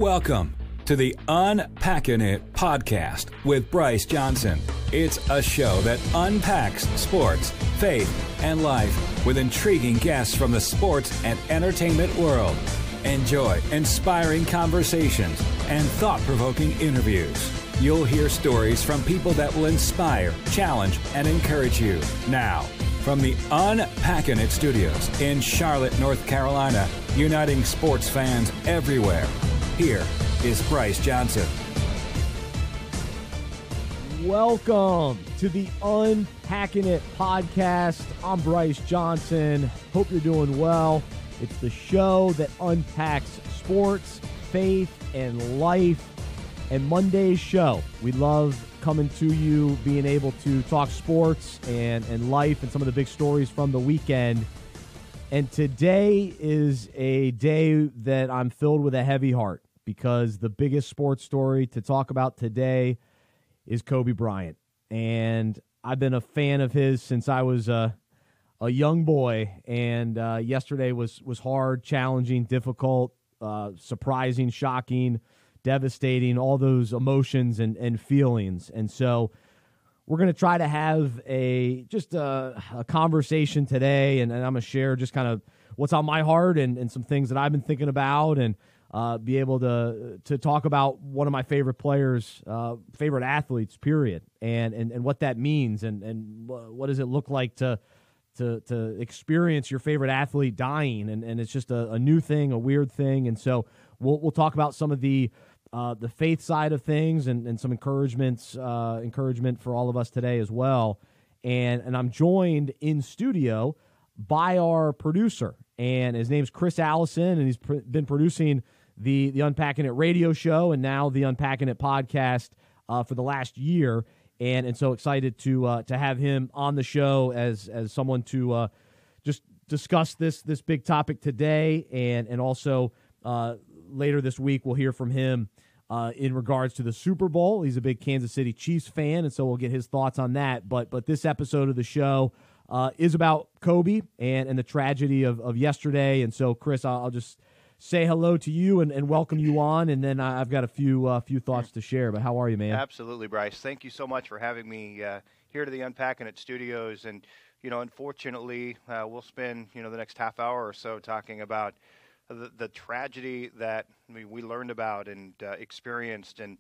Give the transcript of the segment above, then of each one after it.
Welcome to the Unpacking It podcast with Bryce Johnson. It's a show that unpacks sports, faith, and life with intriguing guests from the sports and entertainment world. Enjoy inspiring conversations and thought-provoking interviews. You'll hear stories from people that will inspire, challenge, and encourage you. Now, from the Unpacking It studios in Charlotte, North Carolina, uniting sports fans everywhere, here is Bryce Johnson. Welcome to the Unpacking It podcast. I'm Bryce Johnson. Hope you're doing well. It's the show that unpacks sports, faith, and life. And Monday's show, we love coming to you, being able to talk sports and life and some of the big stories from the weekend. And today is a day that I'm filled with a heavy heart because the biggest sports story to talk about today is Kobe Bryant. And I've been a fan of his since I was a young boy. And yesterday was hard, challenging, difficult, surprising, shocking, devastating, all those emotions and feelings. And so we're going to try to have a conversation today, and I'm going to share just kind of what's on my heart and some things that I've been thinking about, and be able to talk about one of my favorite players, favorite athletes, period, and what that means, and what does it look like to experience your favorite athlete dying, and it's just a new thing, a weird thing. And so we'll talk about some of the faith side of things and some encouragement for all of us today as well. And I'm joined in studio by our producer, and his name's Chris Allison, and he's been producing the Unpacking It radio show and now the Unpacking It podcast for the last year. And so excited to have him on the show as someone to just discuss this big topic today, and also later this week we'll hear from him in regards to the Super Bowl. He's a big Kansas City Chiefs fan, and so we'll get his thoughts on that. But this episode of the show is about Kobe and the tragedy of yesterday. And so, Chris, I'll just say hello to you and welcome you on, and then I've got a few thoughts to share. But how are you, man? Absolutely, Bryce. Thank you so much for having me here to the Unpacking It studios. And, unfortunately, we'll spend, the next half hour or so talking about the tragedy that we learned about and experienced and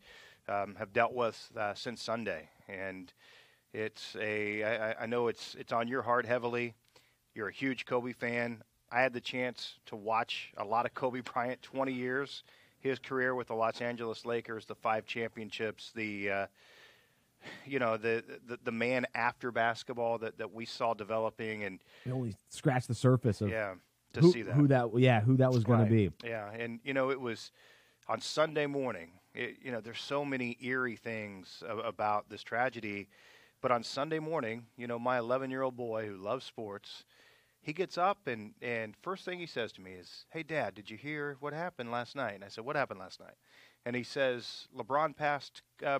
have dealt with since Sunday. And I know it's on your heart heavily. You're a huge Kobe fan. I had the chance to watch a lot of Kobe Bryant, 20 years, his career with the Los Angeles Lakers, the 5 championships, the man after basketball that we saw developing, and only scratched the surface of see that. who that was going to be. Yeah, and it was on Sunday morning. There's so many eerie things about this tragedy, but on Sunday morning, my 11-year-old boy who loves sports, he gets up and first thing he says to me is, "Hey, Dad, did you hear what happened last night?" And I said, "What happened last night?" And he says, "LeBron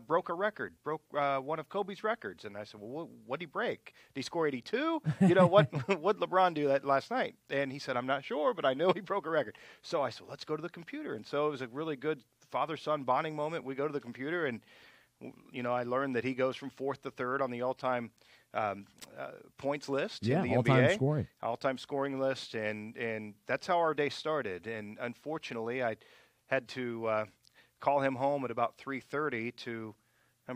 broke a record, broke one of Kobe's records." And I said, "Well, what did he break? Did he score 82? What did LeBron do that last night?" And he said, "I'm not sure, but I know he broke a record." So I said, "Let's go to the computer." And so it was a really good father-son bonding moment. We go to the computer, and I learned that he goes from 4th to 3rd on the all-time points list in the NBA. All-time scoring list, and that's how our day started. And unfortunately, I had to call him home at about 3:30 to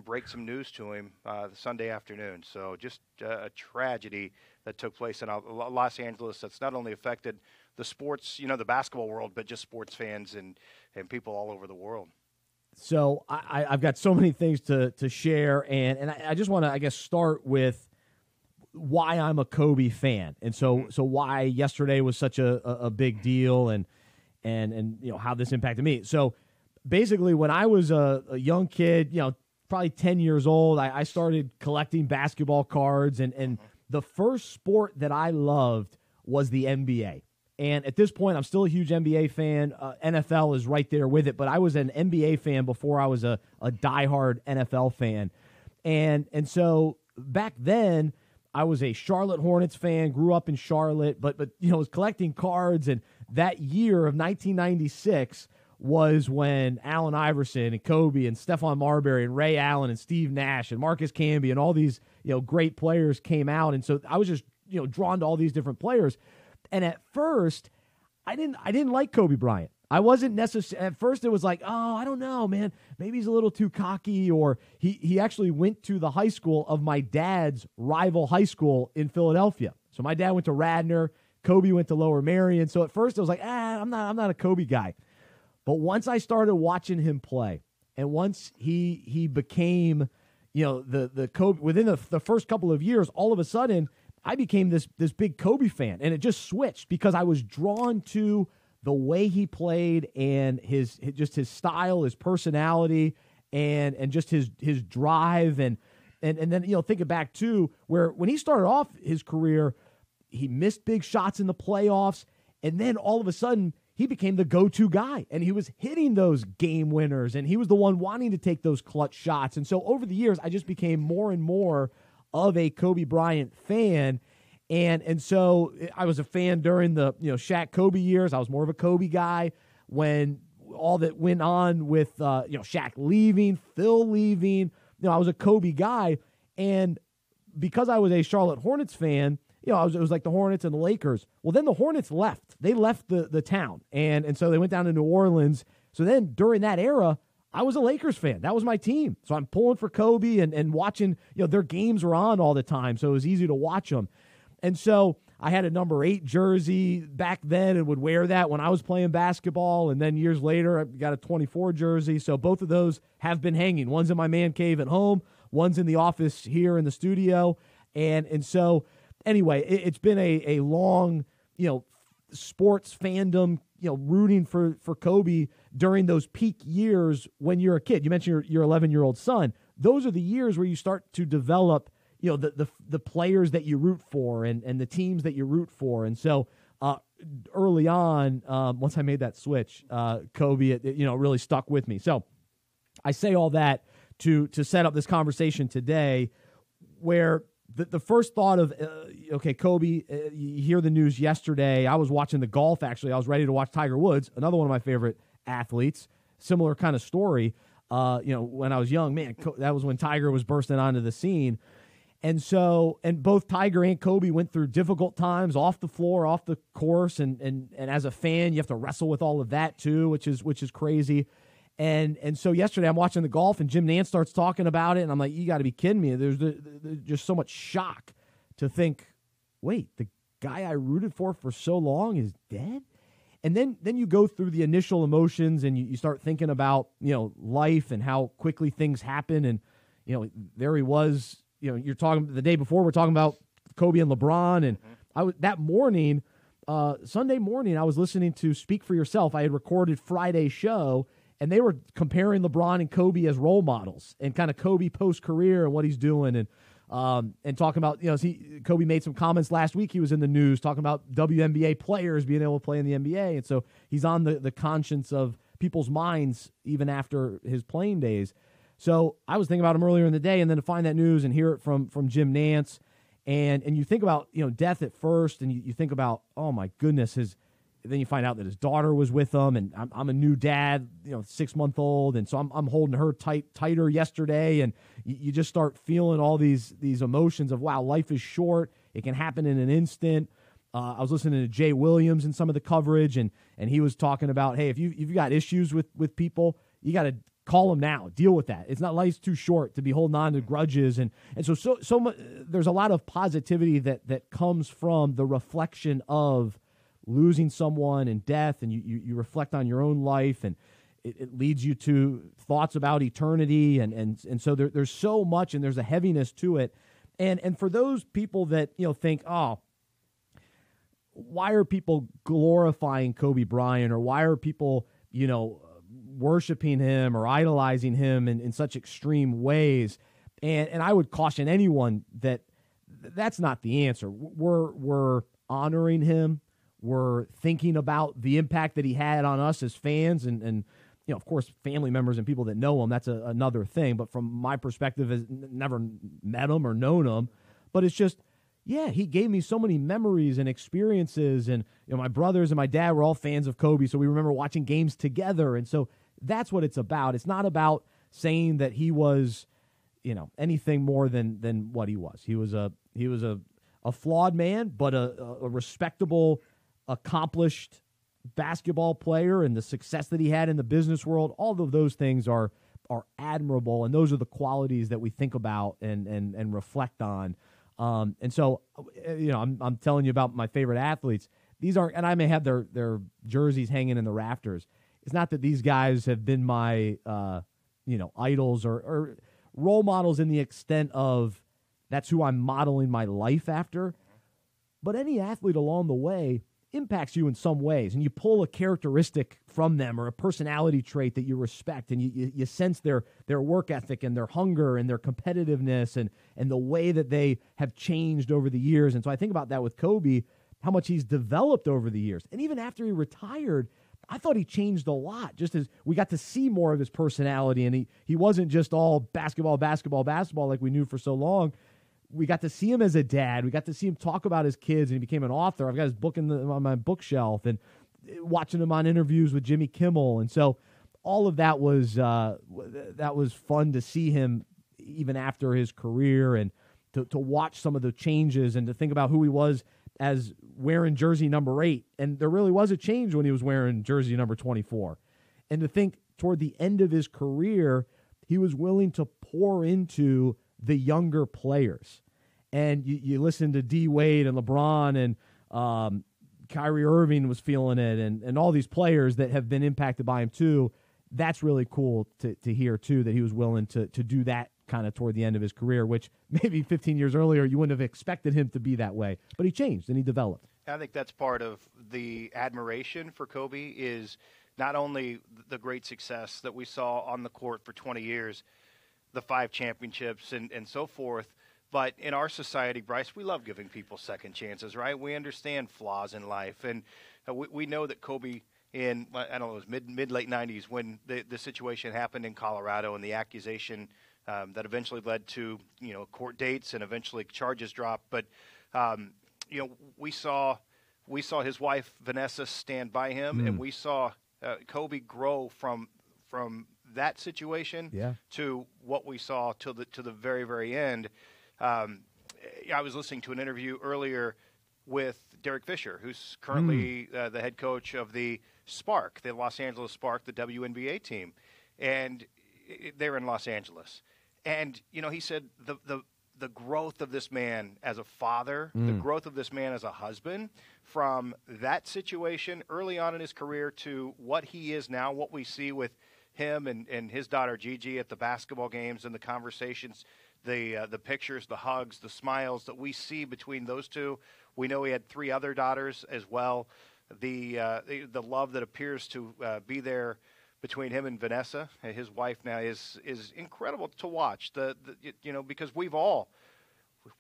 break some news to him the Sunday afternoon. So just a tragedy that took place in Los Angeles that's not only affected the sports, the basketball world, but just sports fans and people all over the world. So I've got so many things to share, and I just want to, start with why I'm a Kobe fan, and so why yesterday was such a big deal, and how this impacted me. So basically, when I was a young kid, probably 10 years old, I started collecting basketball cards, and the first sport that I loved was the NBA. And at this point, I'm still a huge NBA fan. NFL is right there with it, but I was an NBA fan before I was a diehard NFL fan. And so back then, I was a Charlotte Hornets fan, grew up in Charlotte, but was collecting cards. And that year of 1996 was when Allen Iverson and Kobe and Stephon Marbury and Ray Allen and Steve Nash and Marcus Camby and all these, great players came out. And so I was just, drawn to all these different players. And at first, I didn't like Kobe Bryant. I wasn't necessarily, at first it was like, oh, I don't know, man, maybe he's a little too cocky, or he actually went to the high school of my dad's rival high school in Philadelphia. So my dad went to Radnor, Kobe went to Lower Merion. So at first it was like, I'm not a Kobe guy. But once I started watching him play, and once he became, the Kobe, within the first couple of years, all of a sudden I became this big Kobe fan, and it just switched because I was drawn to the way he played and his style, his personality, and just his drive, and then think it back too, where when he started off his career, he missed big shots in the playoffs, and then all of a sudden he became the go-to guy, and he was hitting those game winners, and he was the one wanting to take those clutch shots. And so over the years, I just became more and more of a Kobe Bryant fan. And so I was a fan during the Shaq Kobe years. I was more of a Kobe guy when all that went on with Shaq leaving, Phil leaving. I was a Kobe guy, and because I was a Charlotte Hornets fan, it was like the Hornets and the Lakers. Well, then the Hornets left. They left the town, and so they went down to New Orleans. So then during that era, I was a Lakers fan. That was my team. So I'm pulling for Kobe and watching. Their games were on all the time, so it was easy to watch them. And so I had a number 8 jersey back then and would wear that when I was playing basketball. And then years later, I got a 24 jersey. So both of those have been hanging. One's in my man cave at home. One's in the office here in the studio. And so anyway, it's been a long, sports fandom, rooting for Kobe during those peak years when you're a kid. You mentioned your 11-year-old son. Those are the years where you start to develop the players that you root for and the teams that you root for. And so early on, once I made that switch, Kobe, it really stuck with me. So I say all that to set up this conversation today, where the first thought of, Kobe, you hear the news yesterday. I was watching the golf, actually. I was ready to watch Tiger Woods, another one of my favorite athletes. Similar kind of story. When I was young, man, that was when Tiger was bursting onto the scene. And so, and both Tiger and Kobe went through difficult times off the floor, off the course, and as a fan, you have to wrestle with all of that too, which is crazy. And so yesterday I'm watching the golf, and Jim Nantz starts talking about it, and I'm like, you got to be kidding me. There's just so much shock to think, wait, the guy I rooted for so long is dead? And then you go through the initial emotions, and you start thinking about, life and how quickly things happen. And, there he was. You're talking the day before, we're talking about Kobe and LeBron. And that morning, Sunday morning, I was listening to Speak for Yourself. I had recorded Friday's show, and they were comparing LeBron and Kobe as role models, and kind of Kobe post-career and what he's doing. And talking about, Kobe made some comments last week. He was in the news talking about WNBA players being able to play in the NBA. And so he's on the conscience of people's minds even after his playing days. So I was thinking about him earlier in the day, and then to find that news and hear it from Jim Nantz, and you think about death at first, and you think about, oh my goodness, then you find out that his daughter was with him, and I'm a new dad, 6-month-old, and so I'm holding her tighter yesterday, and you just start feeling all these emotions of, wow, life is short, it can happen in an instant. I was listening to Jay Williams in some of the coverage, and he was talking about, hey, if you've got issues with people, you got to call them now. Deal with that. It's not, life's too short to be holding on to grudges, and so much. There's a lot of positivity that comes from the reflection of losing someone and death, and you reflect on your own life, and it leads you to thoughts about eternity, and so there's so much, and there's a heaviness to it, and for those people that think, oh, why are people glorifying Kobe Bryant, or why are people worshiping him or idolizing him in such extreme ways? And I would caution anyone that that's not the answer. We're honoring him. We're thinking about the impact that he had on us as fans, and of course, family members and people that know him. That's another thing. But from my perspective, has never met him or known him. But it's just, Yeah, he gave me so many memories and experiences, and my brothers and my dad were all fans of Kobe, so we remember watching games together, and so that's what it's about. It's not about saying that he was, anything more than what he was. He was a flawed man, but a respectable, accomplished basketball player, and the success that he had in the business world. All of those things are admirable, and those are the qualities that we think about and reflect on. And so, I'm telling you about my favorite athletes. These aren't, and I may have their jerseys hanging in the rafters. It's not that these guys have been my, idols or role models in the extent of that's who I'm modeling my life after. But any athlete along the way impacts you in some ways, and you pull a characteristic from them or a personality trait that you respect, and you sense their work ethic and their hunger and their competitiveness and the way that they have changed over the years. And so I think about that with Kobe, how much he's developed over the years. And even after he retired, I thought he changed a lot, just as we got to see more of his personality, and he wasn't just all basketball like we knew for so long. We got to see him as a dad. We got to see him talk about his kids, and he became an author. I've got his book on my bookshelf, and watching him on interviews with Jimmy Kimmel. And so all of that was fun to see him even after his career, and to watch some of the changes and to think about who he was as wearing jersey number 8. And there really was a change when he was wearing jersey number 24. And to think toward the end of his career, he was willing to pour into the younger players. And you listen to D. Wade and LeBron and Kyrie Irving was feeling it, and all these players that have been impacted by him too. That's really cool to hear too, that he was willing to do that kind of toward the end of his career, which maybe 15 years earlier you wouldn't have expected him to be that way. But he changed and he developed. I think that's part of the admiration for Kobe, is not only the great success that we saw on the court for 20 years, the 5 championships and so forth, but in our society, Bryce, we love giving people second chances, right? We understand flaws in life, and we know that Kobe in, I don't know, it was mid-late 90s when the situation happened in Colorado and the accusation that eventually led to, court dates and eventually charges dropped. But, we saw his wife, Vanessa, stand by him, and we saw Kobe grow from that situation to what we saw to the very, very end. I was listening to an interview earlier with Derek Fisher, who's currently the head coach of the Spark, the Los Angeles Spark, the WNBA team, and they're in Los Angeles. And he said the growth of this man as a father, the growth of this man as a husband, from that situation early on in his career to what he is now, what we see with him and his daughter Gigi at the basketball games and the conversations, the pictures, the hugs, the smiles that we see between those two. We know he had 3 other daughters as well. The love that appears to be there between him and Vanessa, his wife now, is incredible to watch. Because we've all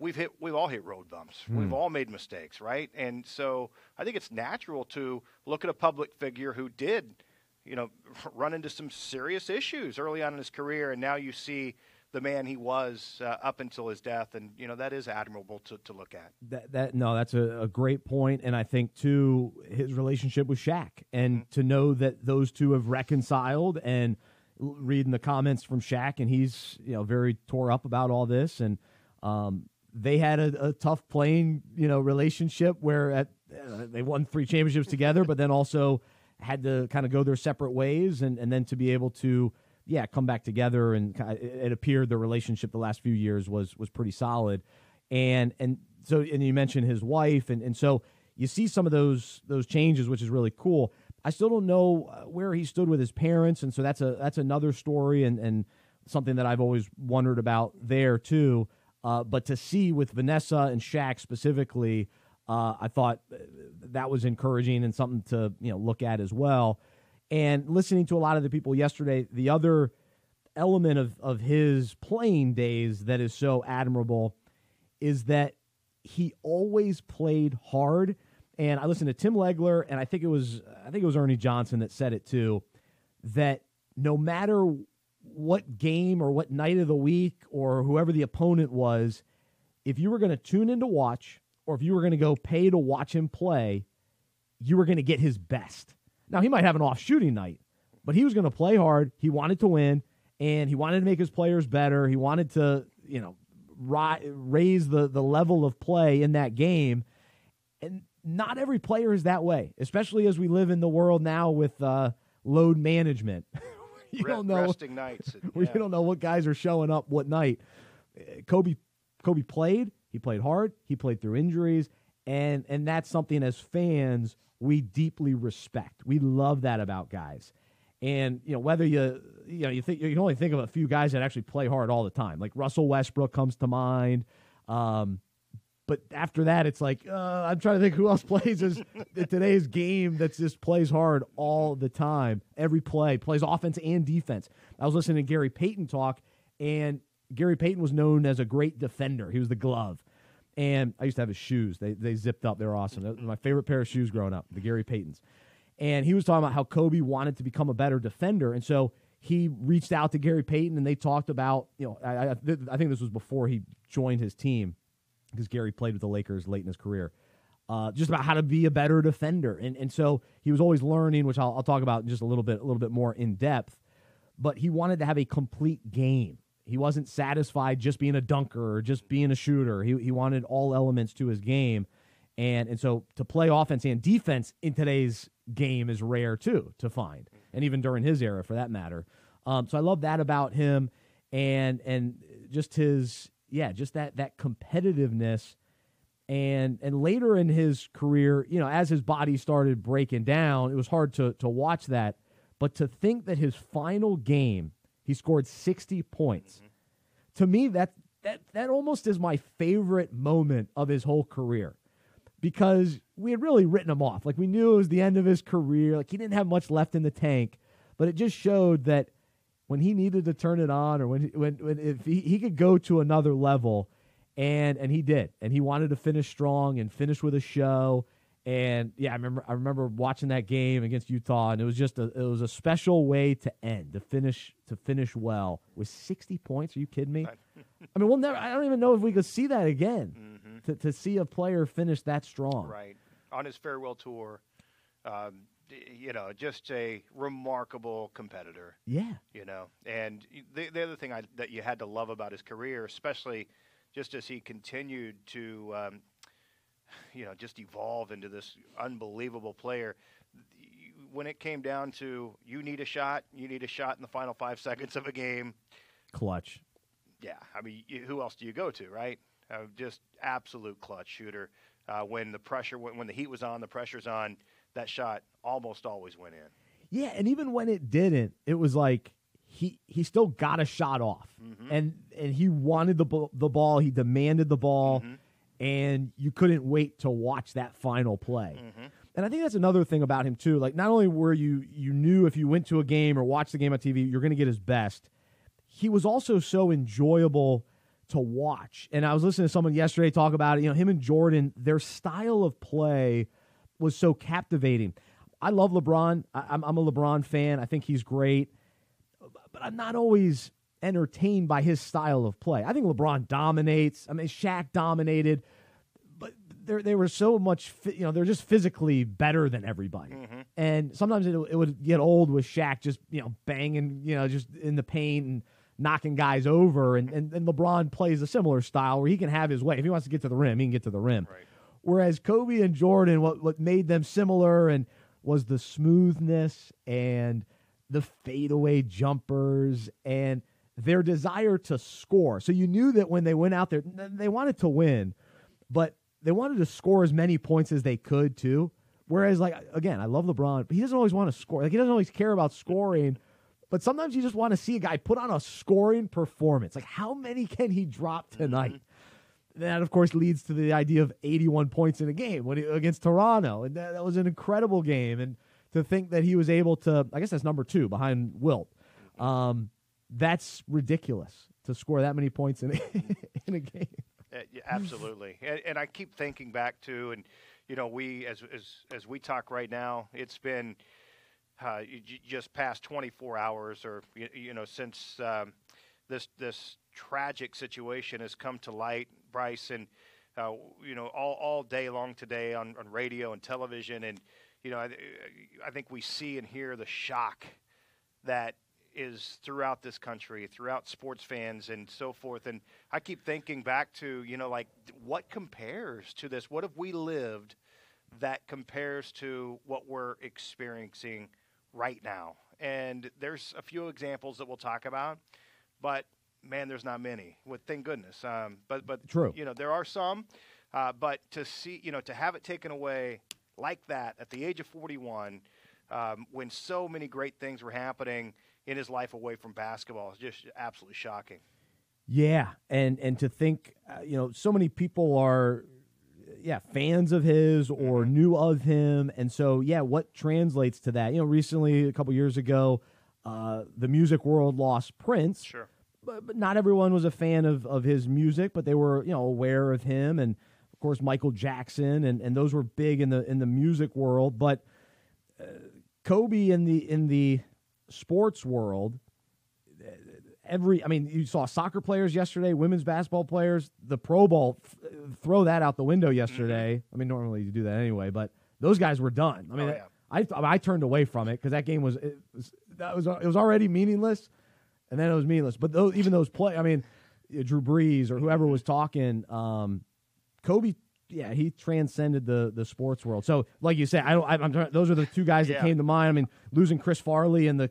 hit road bumps. We've all made mistakes, right? And so I think it's natural to look at a public figure who did, run into some serious issues early on in his career, and now you see the man he was up until his death, and that is admirable to look at. That's a great point, and I think too his relationship with Shaq, and to know that those two have reconciled, and reading the comments from Shaq, and he's very tore up about all this, and they had a tough playing relationship where they won 3 championships together, but then also had to kind of go their separate ways, and then to be able to come back together, and it appeared the relationship the last few years was pretty solid, and so you mentioned his wife, and so you see some of those changes, which is really cool. I still don't know where he stood with his parents, and so that's another story, and something that I've always wondered about there too. But to see with Vanessa and Shaq specifically, I thought that was encouraging and something to look at as well. And listening to a lot of the people yesterday, the other element of his playing days that is so admirable is that he always played hard. And I listened to Tim Legler, and I think it was Ernie Johnson that said it too, that no matter what game or what night of the week or whoever the opponent was, if you were going to tune in to watch, or if you were going to go pay to watch him play, you were going to get his best. Now, he might have an off shooting night, but he was going to play hard. He wanted to win, and he wanted to make his players better. He wanted to, raise the level of play in that game. And not every player is that way, especially as we live in the world now with load management. You don't know resting nights. You don't know what guys are showing up what night. Kobe played. He played hard. He played through injuries, and that's something as fans we deeply respect. We love that about guys. And whether you think you can only think of a few guys that actually play hard all the time, like Russell Westbrook comes to mind. But after that, it's like I'm trying to think who else plays in today's game that just plays hard all the time. Every play, plays offense and defense. I was listening to Gary Payton talk, and Gary Payton was known as a great defender. He was the glove. And I used to have his shoes. They zipped up. They were awesome. That was my favorite pair of shoes growing up, the Gary Paytons. And he was talking about how Kobe wanted to become a better defender. And so he reached out to Gary Payton, and they talked about, I think this was before he joined his team, because Gary played with the Lakers late in his career, just about how to be a better defender. And so he was always learning, which I'll talk about in just a little bit more in depth. But he wanted to have a complete game. He wasn't satisfied just being a dunker or just being a shooter. He wanted all elements to his game. And so to play offense and defense in today's game is rare, too, to find. And even during his era, for that matter. So I love that about him, and just his... just that competitiveness, and later in his career, as his body started breaking down, it was hard to watch that. But to think that his final game, he scored 60 points. Mm-hmm. To me, that almost is my favorite moment of his whole career, because we had really written him off. Like, we knew it was the end of his career. Like, he didn't have much left in the tank, but it just showed that when he needed to turn it on, or if he could go to another level, and he did, and he wanted to finish strong and finish with a show. And I remember watching that game against Utah, and it was just a special way to end, to finish well with 60 points. Are you kidding me? I mean, I don't even know if we could see that again. Mm-hmm. To see a player finish that strong. Right. On his farewell tour. Just a remarkable competitor. Yeah. And the other thing that you had to love about his career, especially just as he continued to, just evolve into this unbelievable player, when it came down to you need a shot in the final 5 seconds of a game. Clutch. Yeah. I mean, who else do you go to, right? Just absolute clutch shooter. When the heat was on, the pressure's on, that shot almost always went in. Yeah, and even when it didn't, it was like he still got a shot off. Mm-hmm. And he wanted the ball, he demanded the ball, mm-hmm. and you couldn't wait to watch that final play. Mm-hmm. And I think that's another thing about him too. Like, not only were you knew if you went to a game or watched the game on TV, you're going to get his best, he was also so enjoyable to watch. And I was listening to someone yesterday talk about it. Him and Jordan, their style of play was so captivating. I love LeBron. I'm a LeBron fan. I think he's great. But I'm not always entertained by his style of play. I think LeBron dominates. I mean, Shaq dominated. But they were so much, they're just physically better than everybody. Mm-hmm. And sometimes it would get old with Shaq just, banging, just in the paint and knocking guys over. And LeBron plays a similar style where he can have his way. If he wants to get to the rim, he can get to the rim. Right. Whereas Kobe and Jordan, what made them similar and was the smoothness and the fadeaway jumpers and their desire to score. So you knew that when they went out there, they wanted to win, but they wanted to score as many points as they could too. Whereas, like, again, I love LeBron, but he doesn't always want to score. Like, he doesn't always care about scoring, but sometimes you just want to see a guy put on a scoring performance. Like, how many can he drop tonight? Mm-hmm. That, of course, leads to the idea of 81 points in a game against Toronto. And that was an incredible game. And to think that he was able to, I guess that's number 2 behind Wilt. That's ridiculous to score that many points in a game. Yeah, absolutely. And I keep thinking back to, and, we, as we talk right now, it's been just past 24 hours or, since this tragic situation has come to light Bryce, and all day long today on radio and television, and I think we see and hear the shock that is throughout this country, throughout sports fans and so forth. And I keep thinking back to, what compares to this? What have we lived that compares to what we're experiencing right now? And there's a few examples that we'll talk about, but man, there's not many. Well, thank goodness. But true. There are some, but to see, to have it taken away like that at the age of 41, when so many great things were happening in his life away from basketball, is just absolutely shocking. Yeah, and to think, so many people are, fans of his or knew of him, and so what translates to that? Recently, a couple years ago, the music world lost Prince. Sure. But not everyone was a fan of his music, but they were aware of him, and of course Michael Jackson, and those were big in the music world. But Kobe in the sports world, you saw soccer players yesterday, women's basketball players, the Pro Bowl, throw that out the window yesterday. Mm-hmm. Normally you do that anyway, but those guys were done. I turned away from it because that game was already meaningless, and then it was meaningless. But those play, Drew Brees or whoever was talking, Kobe. Yeah, he transcended the sports world. So, like you said, those are the two guys that came to mind. Losing Chris Farley in the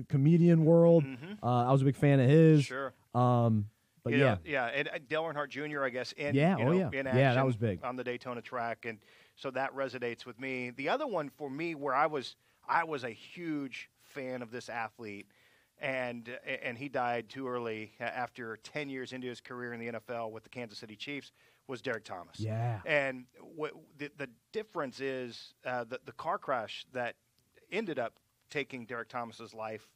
comedian world, I was a big fan of his. Sure. And Dale Earnhardt Jr., I guess, in action that was big on the Daytona track, and so that resonates with me. The other one for me, where I was a huge fan of this athlete, and he died too early after 10 years into his career in the NFL with the Kansas City Chiefs, was Derek Thomas. Yeah. And the difference is the car crash that ended up taking Derek Thomas's life,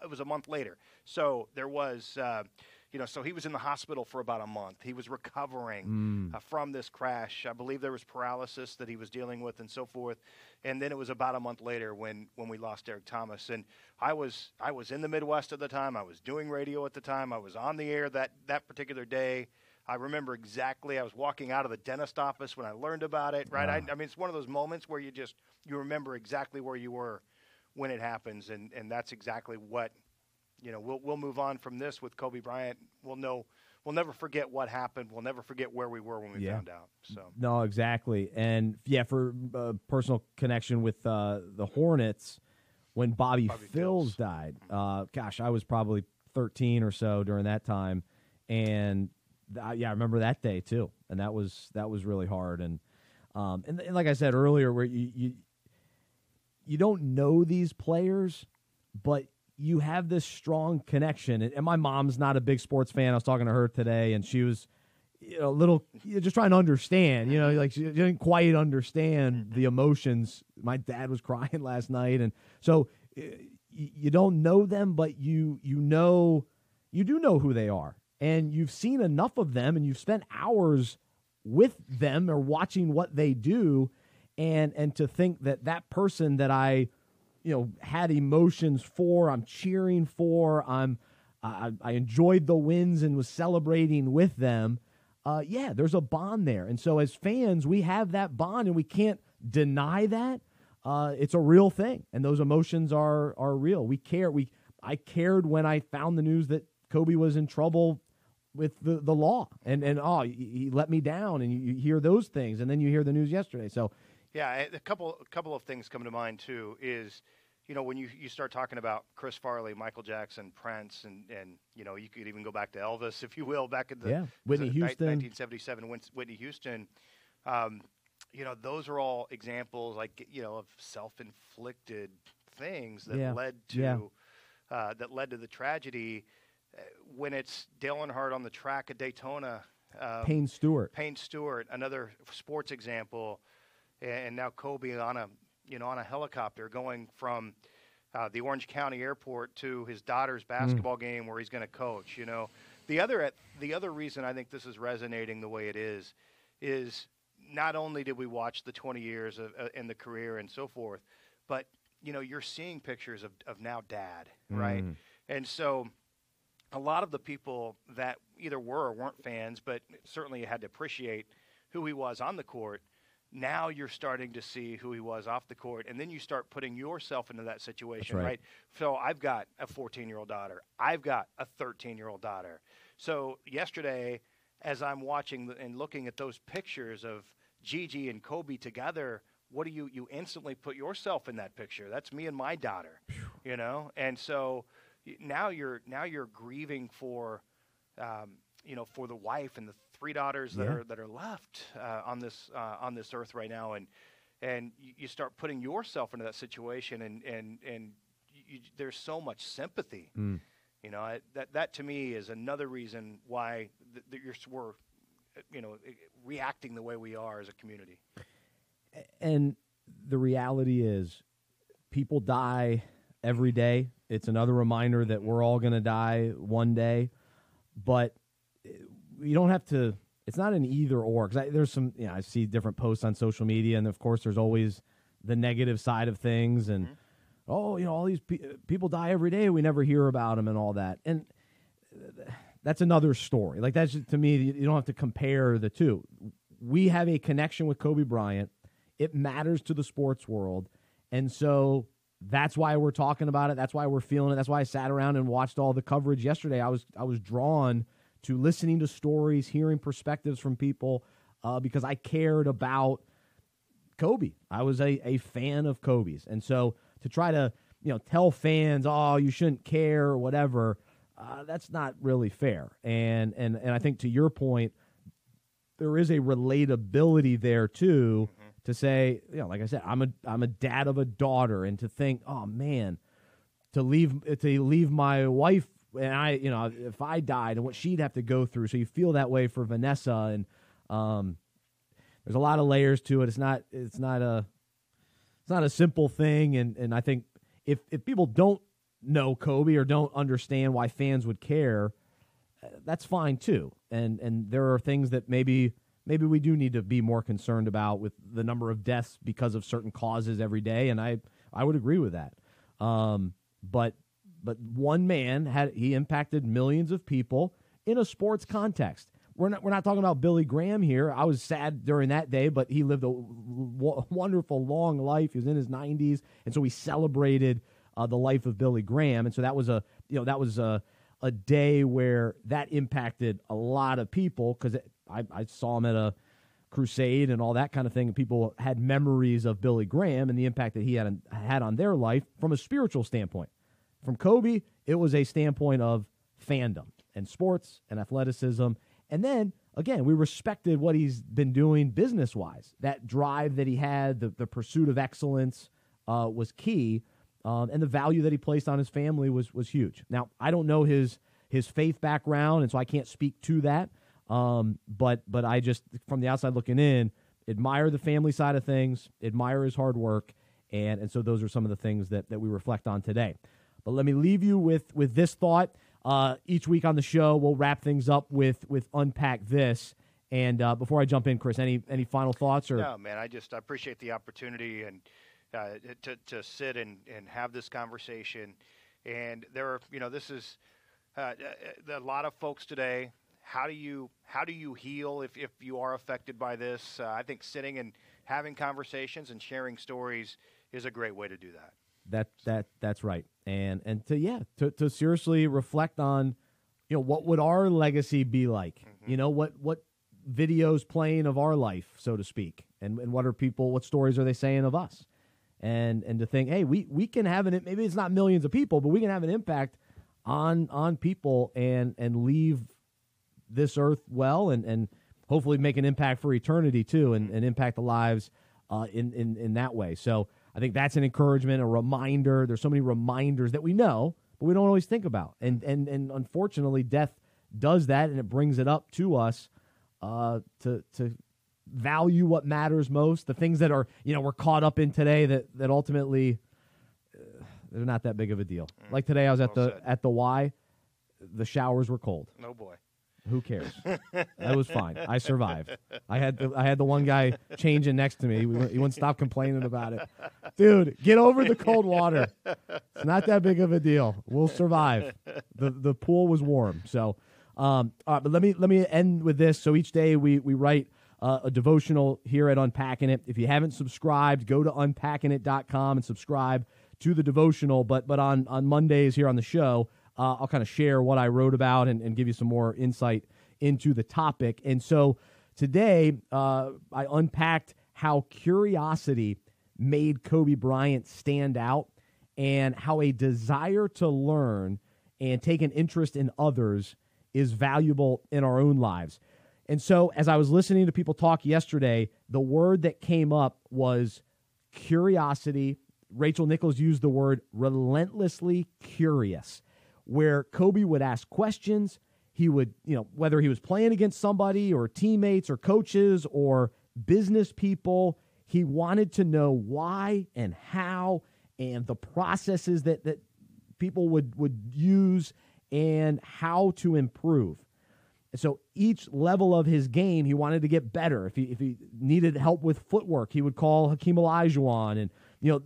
it was a month later. So there was, so he was in the hospital for about a month. He was recovering from this crash. I believe there was paralysis that he was dealing with and so forth. And then it was about a month later when we lost Derek Thomas. And I was in the Midwest at the time. I was doing radio at the time. I was on the air that particular day. I remember exactly. I was walking out of the dentist office when I learned about it. Right. Wow. It's one of those moments where you remember exactly where you were when it happens, and that's exactly what. We'll move on from this with Kobe Bryant. We'll never forget what happened. We'll never forget where we were when we found out. So no, exactly, and for personal connection with the Hornets, when Bobby Phills died. I was probably 13 or so during that time, and. I remember that day too, and that was really hard. And like I said earlier, where you don't know these players, but you have this strong connection. And my mom's not a big sports fan. I was talking to her today, and she was just trying to understand. She didn't quite understand the emotions. My dad was crying last night, and so you don't know them, but you do know who they are. And you've seen enough of them, and you've spent hours with them or watching what they do, and to think that person that I had emotions for, I'm cheering for, I enjoyed the wins and was celebrating with them. There's a bond there, and so as fans, we have that bond, and we can't deny that. It's a real thing, and those emotions are real. We care. I cared when I found the news that Kobe was in trouble with the law, and he let me down, and you hear those things, and then you hear the news yesterday. So, a couple of things come to mind too. Is when you start talking about Chris Farley, Michael Jackson, Prince, and you could even go back to Elvis, if you will, back in the Whitney Houston, 1977, Whitney Houston. Those are all examples of self-inflicted things that led to the tragedy. When it's Dale Earnhardt on the track at Daytona, Payne Stewart, another sports example, and now Kobe on a helicopter going from the Orange County Airport to his daughter's basketball game where he's going to coach. The other reason I think this is resonating the way it is not only did we watch the 20 years in the career and so forth, but you're seeing pictures of now dad, right? And so a lot of the people that either were or weren't fans, but certainly you had to appreciate who he was on the court. Now you're starting to see who he was off the court, and then you start putting yourself into that situation, right? So I've got a 14-year-old daughter. I've got a 13-year-old daughter. So yesterday, as I'm watching and looking at those pictures of Gigi and Kobe together, what do you instantly put yourself in that picture? That's me and my daughter, you know? And so now you're grieving for, for the wife and the 3 daughters that are left on this earth right now, and you start putting yourself into that situation, and there's so much sympathy. You know, that to me is another reason why we're reacting the way we are as a community. And the reality is, people die every day. It's another reminder that we're all going to die one day, but you don't have to. It's not an either or, because there's some. I see different posts on social media, and of course, there's always the negative side of things, and all these people die every day. We never hear about them and all that, and that's another story. Like, that's just, to me, you don't have to compare the two. We have a connection with Kobe Bryant. It matters to the sports world, and so that's why we're talking about it. That's why we're feeling it. That's why I sat around and watched all the coverage yesterday. I was drawn to listening to stories, hearing perspectives from people, because I cared about Kobe. I was a fan of Kobe's. And so to try to, tell fans, oh, you shouldn't care or whatever, that's not really fair. And I think, to your point, there is a relatability there too, to say, like I said, I'm a dad of a daughter, and to think, oh man, to leave my wife, and I, if I died, and what she'd have to go through. So you feel that way for Vanessa, and there's a lot of layers to it. It's not a simple thing, and I think if people don't know Kobe or don't understand why fans would care, that's fine too. And there are things that maybe we do need to be more concerned about, with the number of deaths because of certain causes every day, and I would agree with that. But one man he impacted millions of people in a sports context. We're not talking about Billy Graham here. I was sad during that day, but he lived a wonderful long life. He was in his 90s, and so we celebrated the life of Billy Graham. And so that was a day where that impacted a lot of people, because I saw him at a crusade and all that kind of thing, and people had memories of Billy Graham and the impact that he had on their life from a spiritual standpoint. From Kobe, it was a standpoint of fandom and sports and athleticism. And then, again, we respected what he's been doing business-wise. That drive that he had, the pursuit of excellence was key, and the value that he placed on his family was huge. Now, I don't know his faith background, and so I can't speak to that. But I just, from the outside looking in, admire the family side of things, admire his hard work, and so those are some of the things that we reflect on today. But let me leave you with this thought. Each week on the show, we'll wrap things up with Unpack This. And before I jump in, Chris, any final thoughts? Or? No, man, I appreciate the opportunity and to sit and have this conversation. And there are, this is a lot of folks today. How do you heal if you are affected by this? I think sitting and having conversations and sharing stories is a great way to do that. That's right. And to seriously reflect on, what would our legacy be like? What videos playing of our life, so to speak, and what stories are they saying of us? And to think, hey, we can have maybe it's not millions of people, but we can have an impact on people and leave this earth well, and hopefully make an impact for eternity too, and impact the lives in that way. So I think that's an encouragement, a reminder. There's so many reminders that we know, but we don't always think about. And unfortunately, death does that, and it brings it up to us to value what matters most, the things that are, we're caught up in today that ultimately they're not that big of a deal. Like today, I was at the Y. The showers were cold. Oh boy. Who cares? That was fine. I survived. I had the one guy changing next to me. He wouldn't stop complaining about it. Dude, get over the cold water. It's not that big of a deal. We'll survive. The pool was warm. So, But let me end with this. So each day we write a devotional here at Unpacking It. If you haven't subscribed, go to unpackingit.com and subscribe to the devotional. But on Mondays here on the show, I'll kind of share what I wrote about and give you some more insight into the topic. And so today I unpacked how curiosity made Kobe Bryant stand out and how a desire to learn and take an interest in others is valuable in our own lives. And so as I was listening to people talk yesterday, the word that came up was curiosity. Rachel Nichols used the word relentlessly curious, where Kobe would ask questions. He would, whether he was playing against somebody or teammates or coaches or business people, he wanted to know why and how and the processes that people would use and how to improve. So each level of his game, he wanted to get better. If he needed help with footwork, he would call Hakeem Olajuwon, and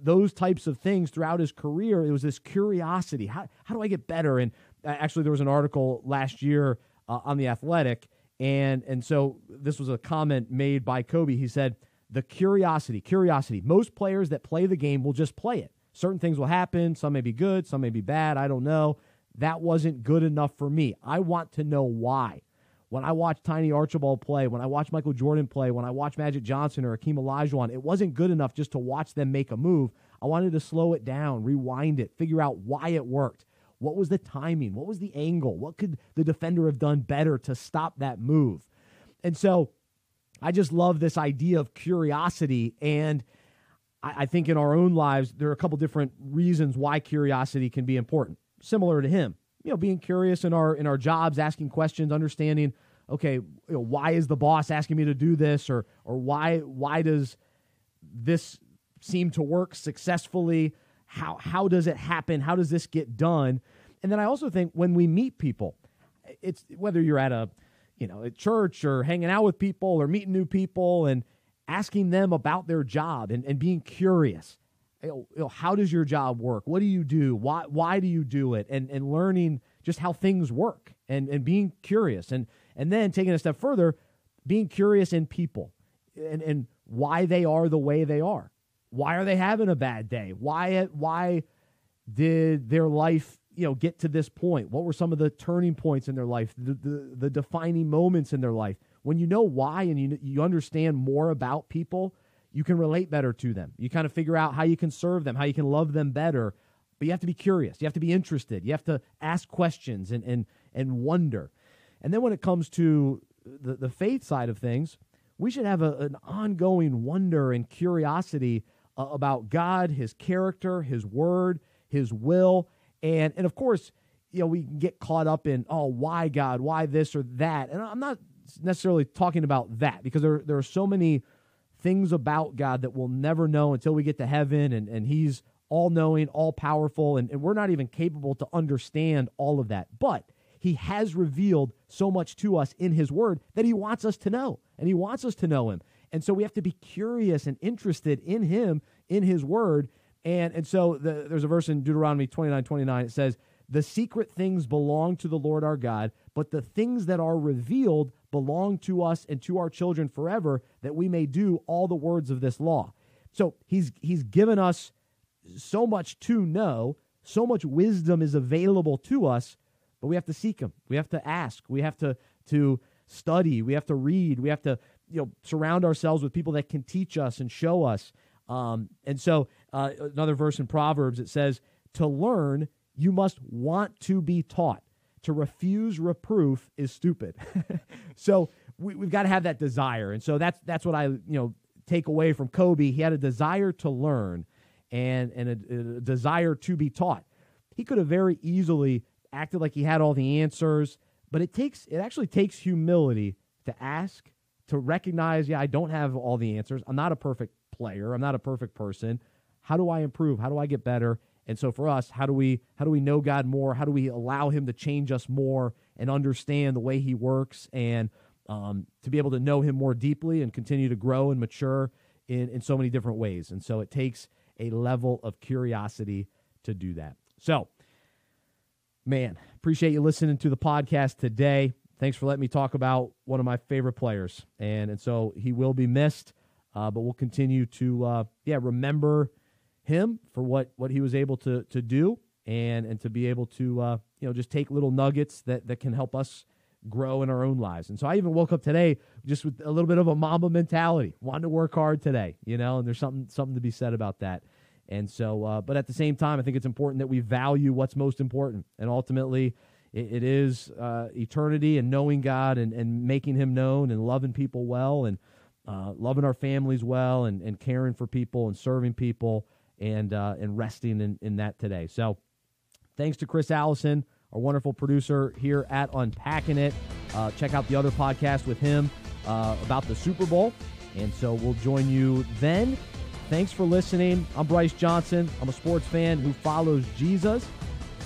those types of things throughout his career. It was this curiosity: how do I get better? And actually, there was an article last year on The Athletic, and so this was a comment made by Kobe. He said, "The curiosity. Most players that play the game will just play it. Certain things will happen. Some may be good, some may be bad. I don't know. That wasn't good enough for me. I want to know why." When I watched Tiny Archibald play, when I watched Michael Jordan play, when I watched Magic Johnson or Hakeem Olajuwon, it wasn't good enough just to watch them make a move. I wanted to slow it down, rewind it, figure out why it worked. What was the timing? What was the angle? What could the defender have done better to stop that move? And so I just love this idea of curiosity. And I think in our own lives, there are a couple different reasons why curiosity can be important, similar to him. Being curious in our jobs, asking questions, understanding, okay, why is the boss asking me to do this, or why does this seem to work successfully? How does it happen? How does this get done? And then I also think when we meet people, it's whether you're at at church or hanging out with people or meeting new people and asking them about their job and being curious. How does your job work? What do you do? Why do you do it? And learning just how things work and being curious. And then taking a step further, being curious in people and why they are the way they are. Why are they having a bad day? Why did their life get to this point? What were some of the turning points in their life, the defining moments in their life? When you know why and you understand more about people, you can relate better to them. You kind of figure out how you can serve them, how you can love them better. But you have to be curious. You have to be interested. You have to ask questions and wonder. And then when it comes to the faith side of things, we should have an ongoing wonder and curiosity about God, His character, His word, His will. And of course, we can get caught up in, why God, why this or that. And I'm not necessarily talking about that, because there are so many things about God that we'll never know until we get to heaven, and He's all-knowing, all-powerful, and we're not even capable to understand all of that. But He has revealed so much to us in His Word that He wants us to know, and He wants us to know Him. And so we have to be curious and interested in Him, in His Word. And so there's a verse in Deuteronomy 29:29. It says, "The secret things belong to the Lord our God, but the things that are revealed belong to us and to our children forever, that we may do all the words of this law." So he's given us so much to know, so much wisdom is available to us, but we have to seek Him. We have to ask. We have to study. We have to read. We have to surround ourselves with people that can teach us and show us. And so another verse in Proverbs, it says, "To learn, you must want to be taught. To refuse reproof is stupid." So we've got to have that desire. And so that's what I take away from Kobe. He had a desire to learn and a desire to be taught. He could have very easily acted like he had all the answers, but it actually takes humility to ask, to recognize, I don't have all the answers. I'm not a perfect player. I'm not a perfect person. How do I improve? How do I get better? And so for us, how do we know God more? How do we allow Him to change us more and understand the way He works, and to be able to know Him more deeply and continue to grow and mature in so many different ways? And so it takes a level of curiosity to do that. So, man, appreciate you listening to the podcast today. Thanks for letting me talk about one of my favorite players. And so he will be missed, but we'll continue to remember him for what he was able to do and to be able to just take little nuggets that can help us grow in our own lives. And so I even woke up today just with a little bit of a Mamba mentality, wanting to work hard today, and there's something to be said about that. And so, but at the same time, I think it's important that we value what's most important. And ultimately, it is eternity and knowing God and making him known and loving people well and loving our families well and caring for people and serving people and resting in that today. So thanks to Chris Allison, our wonderful producer here at Unpacking It. Check out the other podcast with him about the Super Bowl. And so we'll join you then. Thanks for listening. I'm Bryce Johnson. I'm a sports fan who follows Jesus.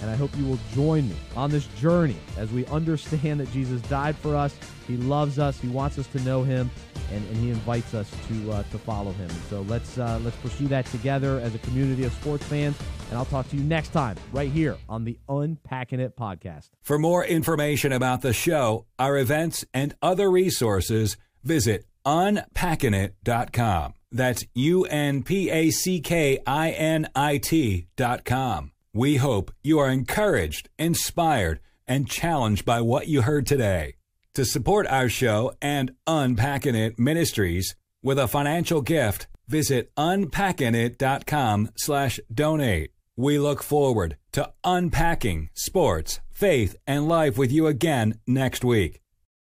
And I hope you will join me on this journey as we understand that Jesus died for us. He loves us. He wants us to know him. And he invites us to follow him. And so let's pursue that together as a community of sports fans. And I'll talk to you next time right here on the Unpacking It podcast. For more information about the show, our events, and other resources, visit unpackinit.com. That's UNPACKINIT.com. We hope you are encouraged, inspired, and challenged by what you heard today. To support our show and Unpacking It Ministries with a financial gift, visit unpackinit.com/donate. We look forward to unpacking sports, faith, and life with you again next week.